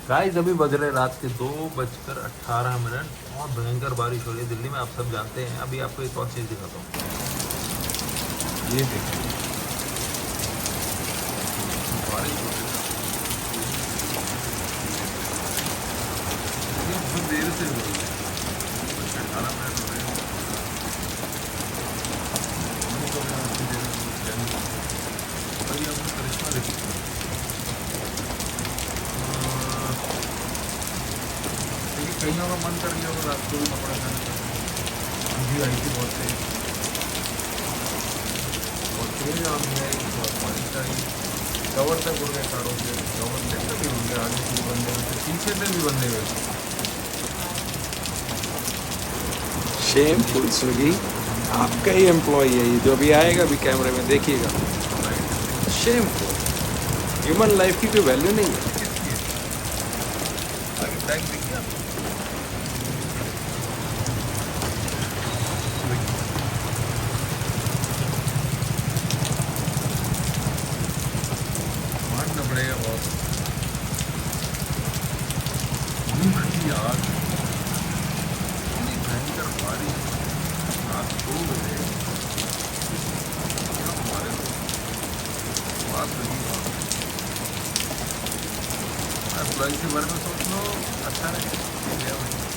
Guys अभी बज रहे रात के 2:18। बहुत भयंकर बारिश हो रही है दिल्ली में, आप सब जानते हैं। अभी आपको एक और चीज़ दिखाता हूँ, ये देखिए, बारिश हो रही है ना, ये बहुत देर से हो रही है। 18 मिनट हो रहे हैं, नहीं तो मैं उतनी देर में क्या नहीं करूँगा। अभी आपको करिश्मा देखिए, देखिए कईयों का मन कर गया होगा रात को भी कपड़ा खाने का। आंधी आई थी बहुत तेज, बहुत तेज आंधी आई, बहुत बारिश आई, कवर तक उड़ गए कारों के, कवर से भी उड़ गए, आगे से भी बंधे हुए थे, पीछे से भी बंधे हुए थे। शेमफुल स्विगी, आपका ही एम्प्लॉय है ये, जो भी आएगा भी कैमरे में देखिएगा। लाइट कितनी बढ़िया है। शेमफुल। ह्यूमन लाइफ की कोई वैल्यू नहीं है। ये किसकी है? आगे टैग देखिए आपको, स्विगी। मानना पड़ेगा बॉस, भूख की आग, इतनी भयंकर बारिश रात 2 बजे, क्या हमारे तो बात लगी वहाँ। एम्प्लॉय के बारे में सोच लो, अच्छा नहीं है भाई।